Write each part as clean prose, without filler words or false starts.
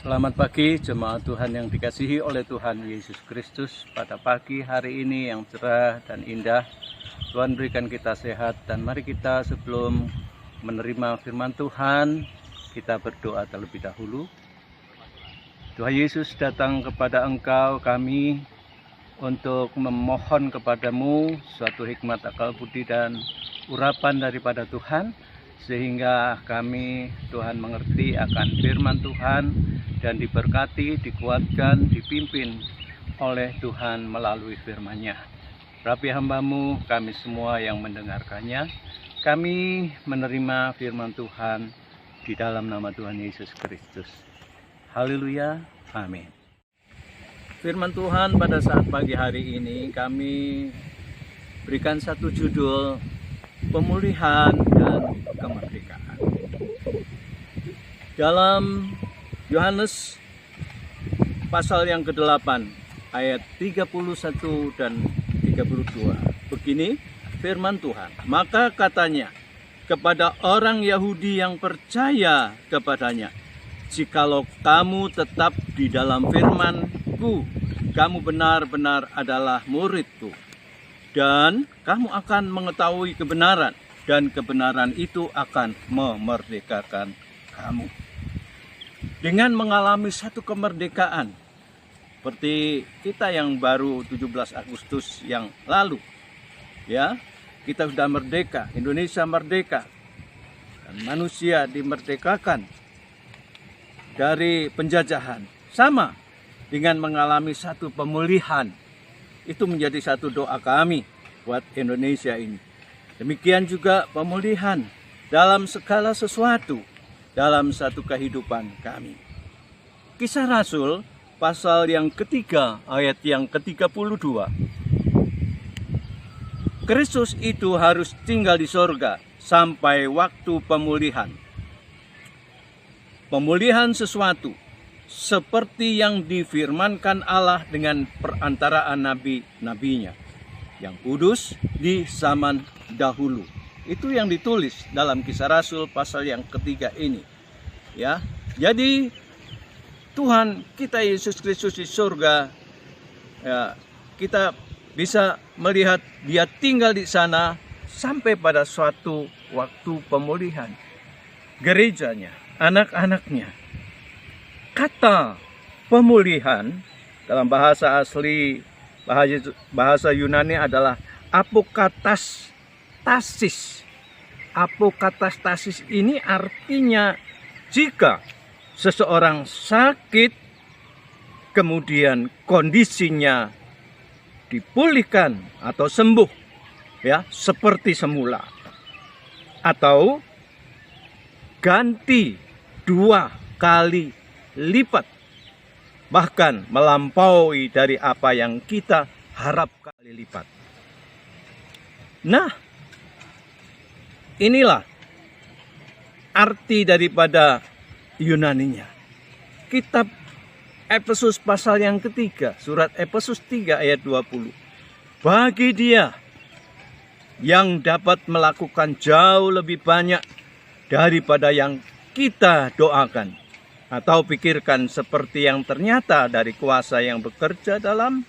Selamat pagi jemaat Tuhan yang dikasihi oleh Tuhan Yesus Kristus. Pada pagi hari ini yang cerah dan indah, Tuhan berikan kita sehat, dan mari kita sebelum menerima firman Tuhan, kita berdoa terlebih dahulu. Tuhan Yesus, datang kepada Engkau kami untuk memohon kepadamu suatu hikmat, akal budi dan urapan daripada Tuhan, sehingga kami Tuhan mengerti akan firman Tuhan dan diberkati, dikuatkan, dipimpin oleh Tuhan melalui firman-Nya. Rapi hamba-Mu, kami semua yang mendengarkannya, kami menerima firman Tuhan di dalam nama Tuhan Yesus Kristus. Haleluya, amin. Firman Tuhan pada saat pagi hari ini kami berikan satu judul, pemulihan dan kemerdekaan. Dalam Yohanes pasal yang ke-8 ayat 31 dan 32. Begini firman Tuhan. Maka katanya kepada orang Yahudi yang percaya kepadanya, jikalau kamu tetap di dalam firman-Ku, kamu benar-benar adalah murid-Ku, dan kamu akan mengetahui kebenaran, dan kebenaran itu akan memerdekakan kamu. Dengan mengalami satu kemerdekaan, seperti kita yang baru 17 Agustus yang lalu, ya, kita sudah merdeka, Indonesia merdeka, dan manusia dimerdekakan dari penjajahan. Sama dengan mengalami satu pemulihan, itu menjadi satu doa kami buat Indonesia ini. Demikian juga pemulihan dalam segala sesuatu, dalam satu kehidupan kami. Kisah Rasul pasal yang ketiga ayat yang ke-32. Kristus itu harus tinggal di sorga sampai waktu pemulihan. Pemulihan sesuatu seperti yang difirmankan Allah dengan perantaraan nabi-nabinya yang kudus di zaman dahulu. Itu yang ditulis dalam Kisah Rasul pasal yang ketiga ini. Ya, jadi Tuhan kita Yesus Kristus di surga, ya, kita bisa melihat Dia tinggal di sana sampai pada suatu waktu pemulihan. Gerejanya, anak-anaknya. Kata pemulihan dalam bahasa asli, bahasa Yunani adalah apokatastasis. Apokatastasis ini artinya jika seseorang sakit, kemudian kondisinya dipulihkan atau sembuh, ya, seperti semula, atau ganti 2 kali lipat, bahkan melampaui dari apa yang kita harapkan kali lipat. Nah, inilah arti daripada Yunaninya. Kitab Efesus pasal yang ketiga, surat Efesus 3 ayat 20. Bagi Dia yang dapat melakukan jauh lebih banyak daripada yang kita doakan atau pikirkan, seperti yang ternyata dari kuasa yang bekerja dalam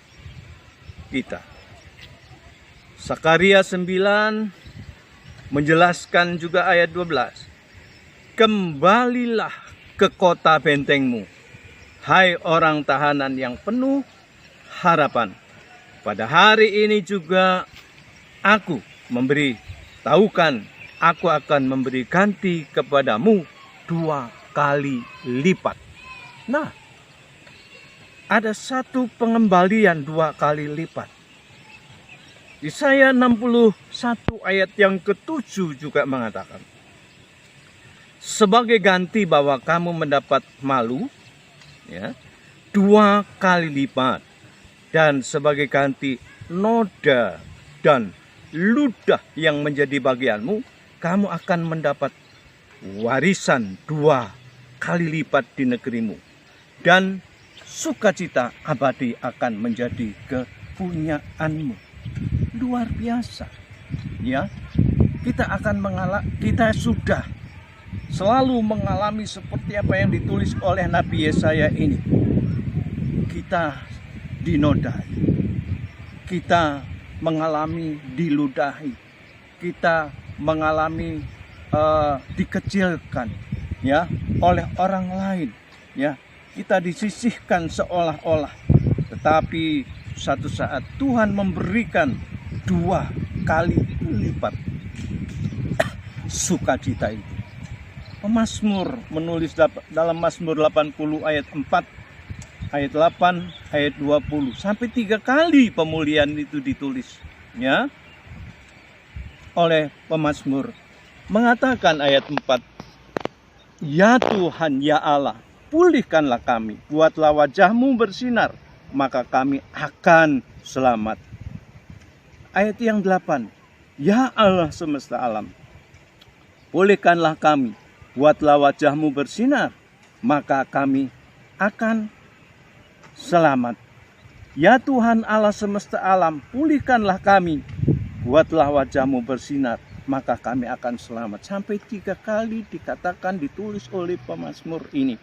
kita. Sakaria 9 menjelaskan juga ayat 12. Kembalilah ke kota bentengmu, hai orang tahanan yang penuh harapan. Pada hari ini juga aku aku akan memberi ganti kepadamu 2 kali lipat. Nah, ada satu pengembalian 2 kali lipat. Yesaya 61 ayat yang ke-7 juga mengatakan, sebagai ganti bahwa kamu mendapat malu, ya, 2 kali lipat, dan sebagai ganti noda dan ludah yang menjadi bagianmu, kamu akan mendapat warisan 2 kali lipat di negerimu, dan sukacita abadi akan menjadi kepunyaanmu. Luar biasa, ya. Kita sudah selalu mengalami seperti apa yang ditulis oleh Nabi Yesaya ini. Kita dinodai, kita mengalami diludahi, kita mengalami dikecilkan ya oleh orang lain, ya. Kita disisihkan seolah-olah, tetapi satu saat Tuhan memberikan 2 kali lipat sukacita itu. Pemazmur menulis dalam Mazmur 80 ayat 4, ayat 8, ayat 20, sampai 3 kali pemulihan itu ditulis, ya, oleh pemazmur. Mengatakan ayat 4, ya Tuhan, ya Allah, pulihkanlah kami, buatlah wajah-Mu bersinar, maka kami akan selamat. Ayat yang 8, ya Allah semesta alam, pulihkanlah kami, buatlah wajah-Mu bersinar, maka kami akan selamat. Ya Tuhan Allah semesta alam, pulihkanlah kami, buatlah wajah-Mu bersinar, maka kami akan selamat. Sampai 3 kali dikatakan, ditulis oleh pemazmur ini.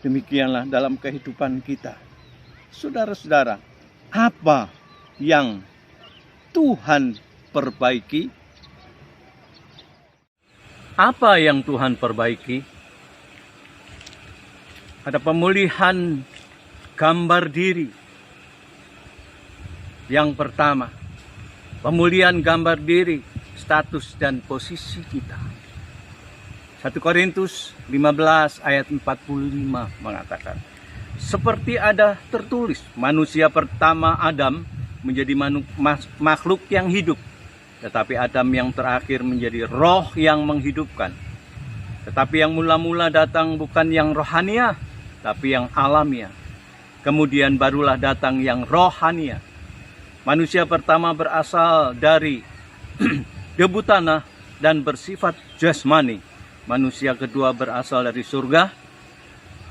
Demikianlah dalam kehidupan kita. Saudara-saudara, apa yang Tuhan perbaiki? Apa yang Tuhan perbaiki? Ada pemulihan gambar diri. Yang pertama, pemulihan gambar diri, status dan posisi kita. 1 Korintus 15 ayat 45 mengatakan, seperti ada tertulis, manusia pertama Adam menjadi makhluk yang hidup, tetapi Adam yang terakhir menjadi roh yang menghidupkan. Tetapi yang mula-mula datang bukan yang rohania, tapi yang alamiah. Kemudian barulah datang yang rohania. Manusia pertama berasal dari debu tanah dan bersifat jasmani. Manusia kedua berasal dari surga.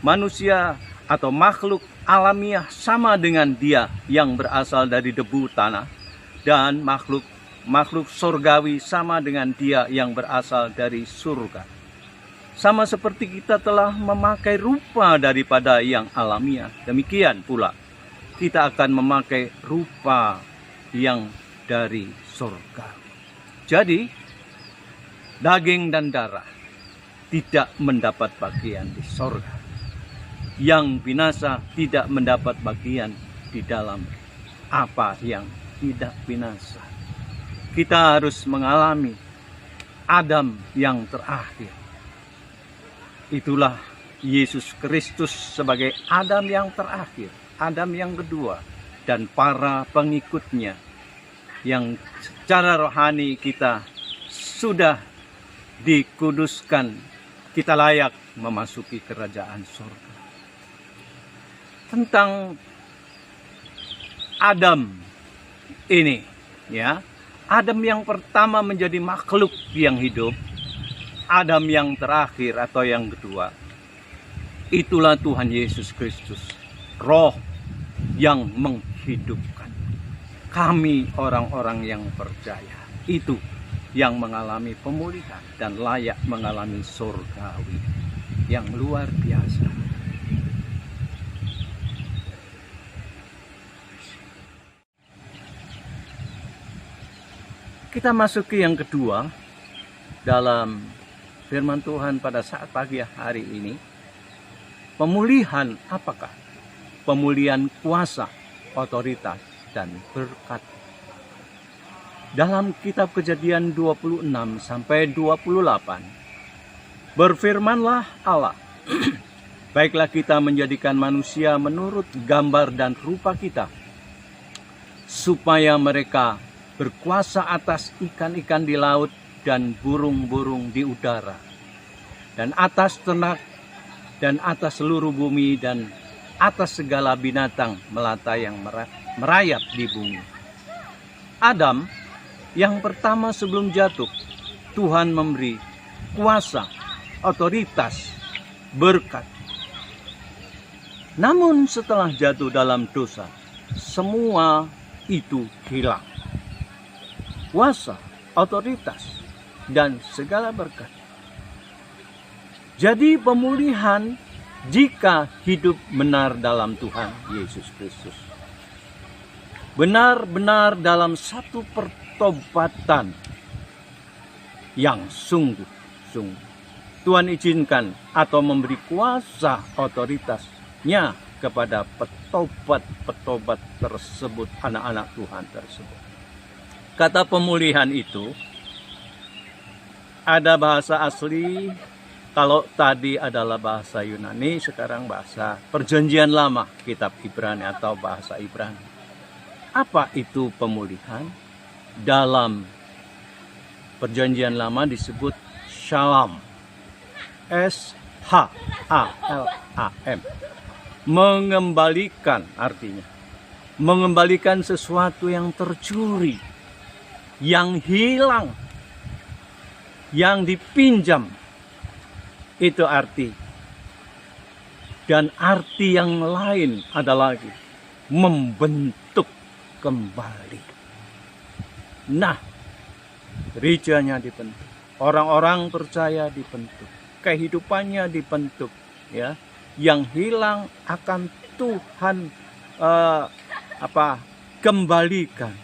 Manusia atau makhluk alamiah sama dengan dia yang berasal dari debu tanah. Dan makhluk surgawi sama dengan dia yang berasal dari surga. Sama seperti kita telah memakai rupa daripada yang alamiah, demikian pula kita akan memakai rupa yang dari surga. Jadi, daging dan darah tidak mendapat bagian di surga. Yang binasa tidak mendapat bagian di dalam apa yang tidak binasa. Kita harus mengalami Adam yang terakhir. Itulah Yesus Kristus sebagai Adam yang terakhir, Adam yang kedua, dan para pengikutnya yang secara rohani kita sudah dikuduskan, kita layak memasuki kerajaan surga. Tentang Adam ini, ya, Adam yang pertama menjadi makhluk yang hidup, Adam yang terakhir atau yang kedua, itulah Tuhan Yesus Kristus, roh yang menghidupkan. Kami orang-orang yang percaya, itu yang mengalami pemulihan dan layak mengalami surgawi yang luar biasa. Kita masuk ke yang kedua dalam firman Tuhan pada saat pagi hari ini. Pemulihan apakah? Pemulihan kuasa, otoritas, dan berkat. Dalam kitab Kejadian 26 sampai 28, berfirmanlah Allah, baiklah kita menjadikan manusia menurut gambar dan rupa kita, supaya mereka berkuasa atas ikan-ikan di laut dan burung-burung di udara, dan atas ternak, dan atas seluruh bumi, dan atas segala binatang melata yang merayap di bumi. Adam yang pertama sebelum jatuh, Tuhan memberi kuasa, otoritas, berkat. Namun setelah jatuh dalam dosa, semua itu hilang. Kuasa, otoritas, dan segala berkat. Jadi pemulihan jika hidup benar dalam Tuhan Yesus Kristus. Benar-benar dalam satu pertobatan yang sungguh-sungguh. Tuhan izinkan atau memberi kuasa otoritasnya kepada petobat-petobat tersebut, anak-anak Tuhan tersebut. Kata pemulihan itu ada bahasa asli, kalau tadi adalah bahasa Yunani, sekarang bahasa Perjanjian Lama, kitab Ibrani atau bahasa Ibrani. Apa itu pemulihan? Dalam Perjanjian Lama disebut shalom. S-H-A-L-A-M. Mengembalikan artinya. Mengembalikan sesuatu yang tercuri, yang hilang, yang dipinjam. Itu arti. Dan arti yang lain ada lagi. Membentuk kembali. Nah, gerejanya dibentuk. Orang-orang percaya dibentuk. Kehidupannya dibentuk, ya. Yang hilang akan Tuhan kembalikan.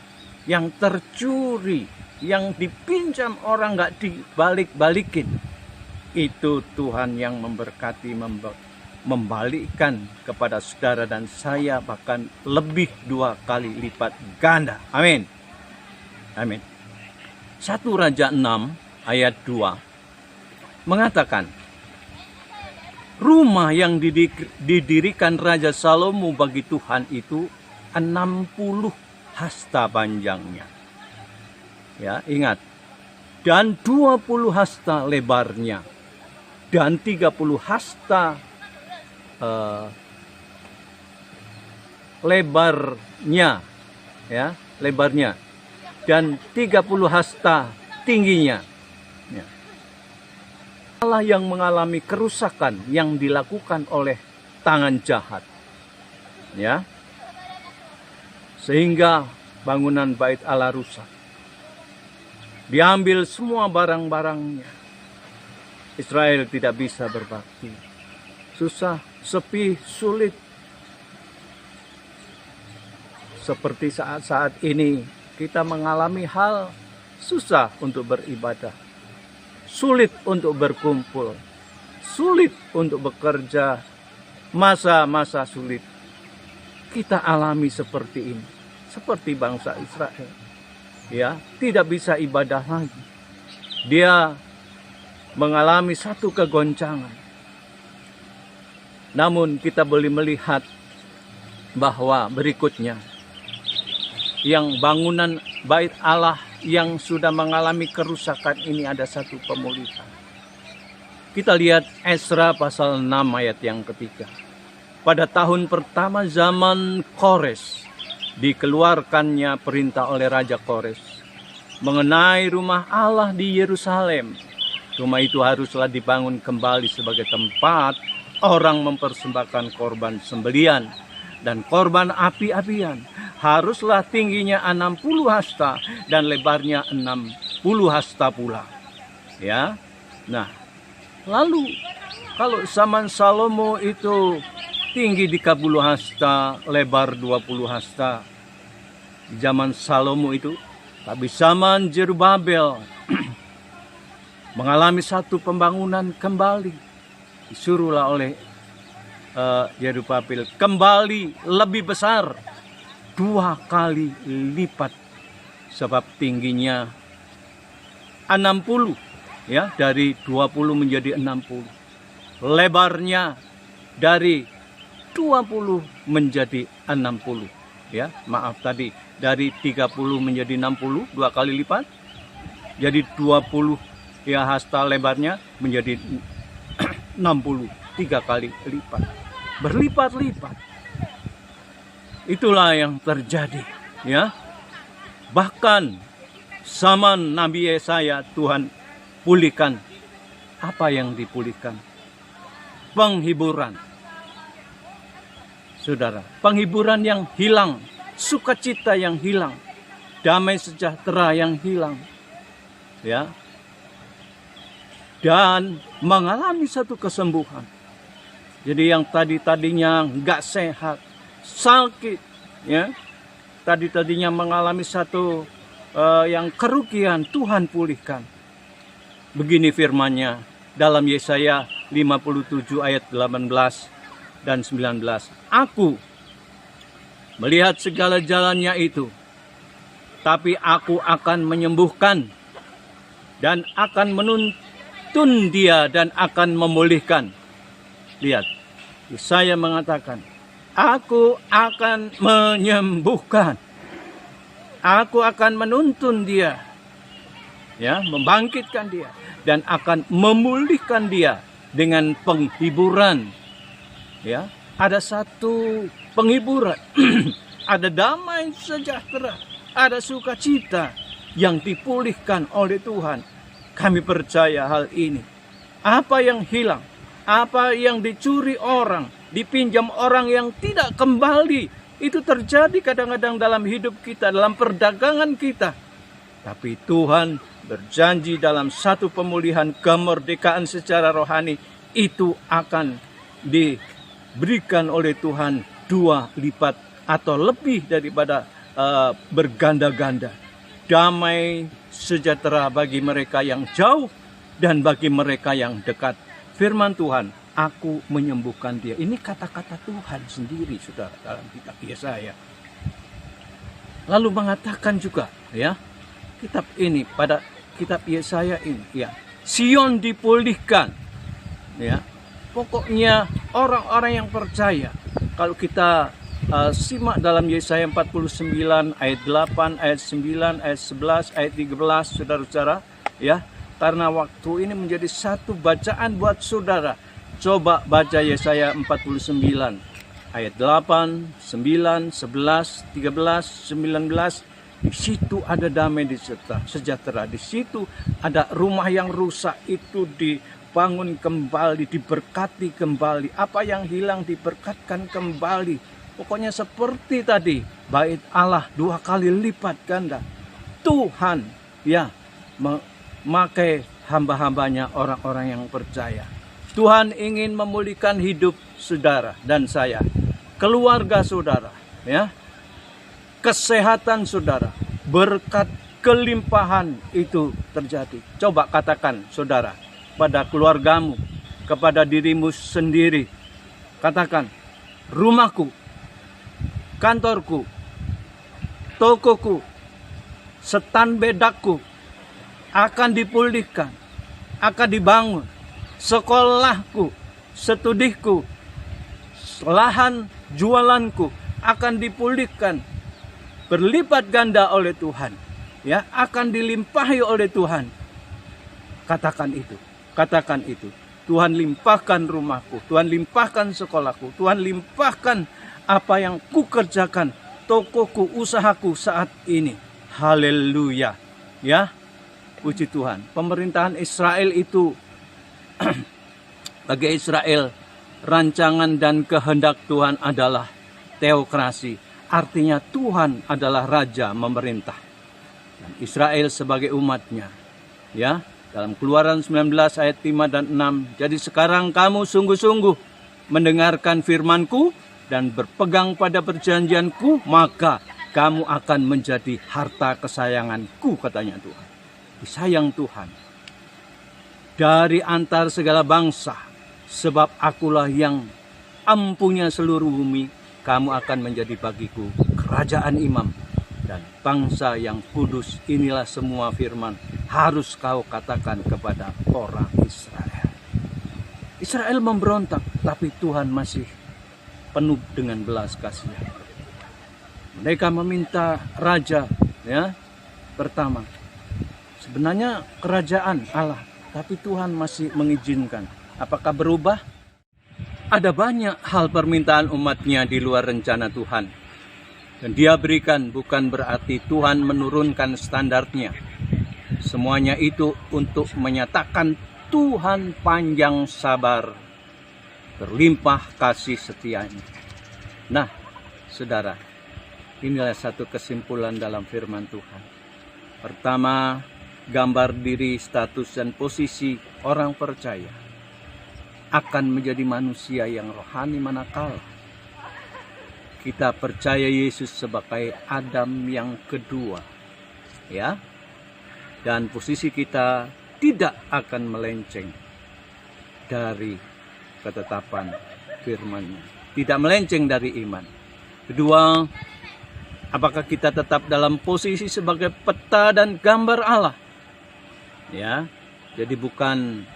Yang tercuri, yang dipinjam orang nggak dibalik-balikin. Itu Tuhan yang memberkati, membalikkan kepada saudara dan saya, bahkan lebih 2 kali lipat ganda. Amin. Amin. 1 Raja 6 ayat 2 mengatakan, rumah yang didirikan Raja Salomo bagi Tuhan itu 60 hasta panjangnya. Ya, ingat. Dan 20 hasta lebarnya. Dan 30 hasta lebarnya. Ya, lebarnya. Dan 30 hasta tingginya. Ya. Allah yang mengalami kerusakan yang dilakukan oleh tangan jahat. Ya. Sehingga bangunan bait Allah rusak. Diambil semua barang-barangnya. Israel tidak bisa berbakti. Susah, sepi, sulit. Seperti saat-saat ini kita mengalami hal susah untuk beribadah. Sulit untuk berkumpul. Sulit untuk bekerja. Masa-masa sulit. Kita alami seperti ini. Seperti bangsa Israel. Ya, tidak bisa ibadah lagi. Dia mengalami satu kegoncangan. Namun kita boleh melihat bahwa berikutnya yang bangunan bait Allah yang sudah mengalami kerusakan ini ada satu pemulihan. Kita lihat Esra pasal 6 ayat yang ketiga. Pada tahun pertama zaman Kores, dikeluarkannya perintah oleh Raja Kores mengenai rumah Allah di Yerusalem. Rumah itu haruslah dibangun kembali sebagai tempat orang mempersembahkan korban sembelian dan korban api-apian. Haruslah tingginya 60 hasta dan lebarnya 60 hasta pula. Ya. Nah, lalu kalau zaman Salomo itu tinggi 30 hasta, lebar 20 hasta. Di zaman Salomo itu, tapi zaman Zerubabel mengalami satu pembangunan kembali. Disuruhlah oleh Zerubabel kembali lebih besar 2 kali lipat, sebab tingginya 60, ya, dari 20 menjadi 60. Lebarnya dari 20 menjadi 60, ya. Maaf tadi, dari 30 menjadi 60, 2 kali lipat. Jadi 20 ya hasta lebarnya menjadi 60, 3 kali lipat. Berlipat-lipat. Itulah yang terjadi, ya. Bahkan zaman Nabi Yesaya Tuhan pulihkan. Apa yang dipulihkan? Penghiburan. Saudara, penghiburan yang hilang, sukacita yang hilang, damai sejahtera yang hilang. Ya. dan mengalami satu kesembuhan. Jadi yang tadinya nggak sehat, sakit, ya, tadinya mengalami satu yang kerugian, Tuhan pulihkan. Begini firman-Nya dalam Yesaya 57 ayat 18 dan 19. Aku melihat segala jalannya itu, tapi aku akan menyembuhkan dan akan menuntun dia dan akan memulihkan. Lihat, Yesaya mengatakan, aku akan menyembuhkan, aku akan menuntun dia, ya, membangkitkan dia, dan akan memulihkan dia dengan penghiburan. Ya, ada satu penghiburan, ada damai sejahtera, ada sukacita yang dipulihkan oleh Tuhan. Kami percaya hal ini. Apa yang hilang, apa yang dicuri orang, dipinjam orang yang tidak kembali, itu terjadi kadang-kadang dalam hidup kita, dalam perdagangan kita. Tapi Tuhan berjanji dalam satu pemulihan kemerdekaan secara rohani, itu akan diberikan oleh Tuhan 2 lipat atau lebih daripada berganda-ganda. Damai sejahtera bagi mereka yang jauh dan bagi mereka yang dekat. Firman Tuhan, aku menyembuhkan dia. Ini kata-kata Tuhan sendiri, saudara, dalam kitab Yesaya. Lalu mengatakan juga, ya, kitab ini, pada kitab Yesaya ini, ya, Sion dipulihkan. Ya, pokoknya orang-orang yang percaya, kalau kita simak dalam Yesaya 49 ayat 8, ayat 9, ayat 11, ayat 13, saudara-saudara, ya, karena waktu ini menjadi satu bacaan buat saudara. Coba baca Yesaya 49 ayat 8, 9, 11, 13, 19. Di situ ada damai sejahtera. Di situ ada rumah yang rusak itu dibangun kembali, diberkati kembali. Apa yang hilang diberkatkan kembali. Pokoknya seperti tadi, bait Allah 2 kali lipat ganda. Tuhan, ya, memakai hamba-hambanya, orang-orang yang percaya. Tuhan ingin memulihkan hidup saudara dan saya, keluarga saudara, ya, kesehatan saudara, berkat kelimpahan itu terjadi. Coba katakan saudara, pada keluargamu, kepada dirimu sendiri, katakan, rumahku, kantorku, tokoku, setan bedakku akan dipulihkan, akan dibangun. Sekolahku, studiku, lahan jualanku akan dipulihkan, berlipat ganda oleh Tuhan, ya, akan dilimpahi oleh Tuhan. Katakan itu, katakan itu. Tuhan limpahkan rumahku, Tuhan limpahkan sekolahku, Tuhan limpahkan apa yang ku kerjakan, tokoku, usahaku saat ini. Haleluya. Ya, puji Tuhan. Pemerintahan Israel itu bagi Israel, rancangan dan kehendak Tuhan adalah teokrasi. Artinya Tuhan adalah raja memerintah. Dan Israel sebagai umatnya. Ya, dalam Keluaran 19 ayat 5 dan 6. Jadi sekarang kamu sungguh-sungguh mendengarkan firman-Ku dan berpegang pada perjanjian-Ku, maka kamu akan menjadi harta kesayangan-Ku, katanya Tuhan. Disayang Tuhan dari antar segala bangsa, sebab akulah yang empunya seluruh bumi. Kamu akan menjadi bagiku kerajaan imam dan bangsa yang kudus. Inilah semua firman harus kau katakan kepada orang Israel. Israel memberontak, tapi Tuhan masih penuh dengan belas kasihan. Mereka meminta raja, ya, pertama. Sebenarnya kerajaan Allah, tapi Tuhan masih mengizinkan. Apakah berubah? Ada banyak hal permintaan umatnya di luar rencana Tuhan. Dan dia berikan bukan berarti Tuhan menurunkan standarnya. Semuanya itu untuk menyatakan Tuhan panjang sabar, berlimpah kasih setianya. Nah, saudara, inilah satu kesimpulan dalam firman Tuhan. Pertama, gambar diri, status, dan posisi orang percaya akan menjadi manusia yang rohani manakala kita percaya Yesus sebagai Adam yang kedua, ya. Dan posisi kita tidak akan melenceng dari ketetapan firman-Nya, tidak melenceng dari iman. Kedua, apakah kita tetap dalam posisi sebagai peta dan gambar Allah? Ya, jadi bukan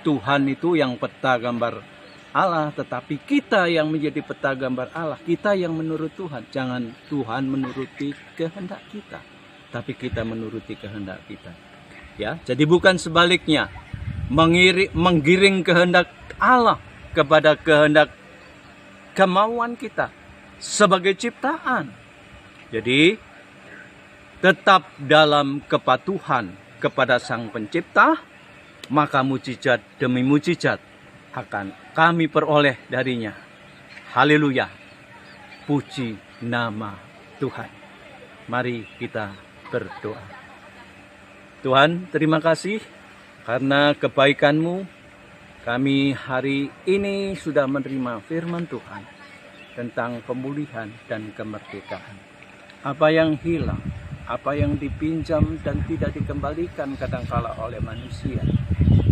Tuhan itu yang peta gambar Allah, tetapi kita yang menjadi peta gambar Allah, kita yang menurut Tuhan. Jangan Tuhan menuruti kehendak kita, tapi kita menuruti kehendak kita. Ya, jadi bukan sebaliknya, menggiring kehendak Allah kepada kehendak kemauan kita sebagai ciptaan. Jadi tetap dalam kepatuhan kepada Sang Pencipta, maka mujizat demi mujizat akan kami peroleh darinya. Haleluya. Puji nama Tuhan. Mari kita berdoa. Tuhan, terima kasih karena kebaikan-Mu kami hari ini sudah menerima firman Tuhan tentang pemulihan dan kemerdekaan. Apa yang hilang, apa yang dipinjam dan tidak dikembalikan kadangkala oleh manusia,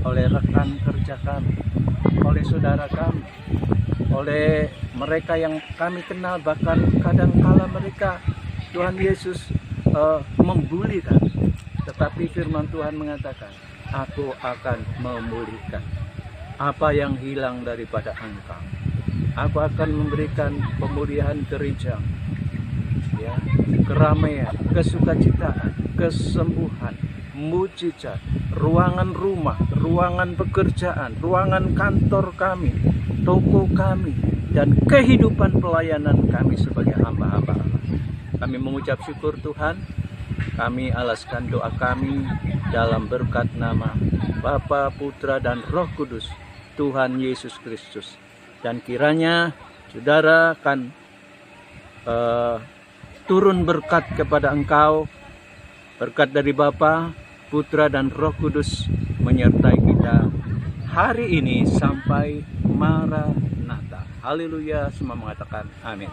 oleh rekan kerja kami, oleh saudara kami, oleh mereka yang kami kenal, bahkan kadangkala mereka, Tuhan Yesus, membuli kami. Tetapi firman Tuhan mengatakan, Aku akan memulihkan apa yang hilang daripada engkau. Aku akan memberikan pemulihan gereja, ya, keramaian, kesukacitaan, kesembuhan, mujizat, ruangan rumah, ruangan pekerjaan, ruangan kantor kami, toko kami, dan kehidupan pelayanan kami sebagai hamba-hamba Allah. Kami mengucap syukur Tuhan, kami alaskan doa kami dalam berkat nama Bapa, Putra, dan Roh Kudus, Tuhan Yesus Kristus. Dan kiranya saudara akan turun berkat kepada engkau, berkat dari Bapa, Putra, dan Roh Kudus menyertai kita hari ini sampai Maranatha. Haleluya, semua mengatakan amin.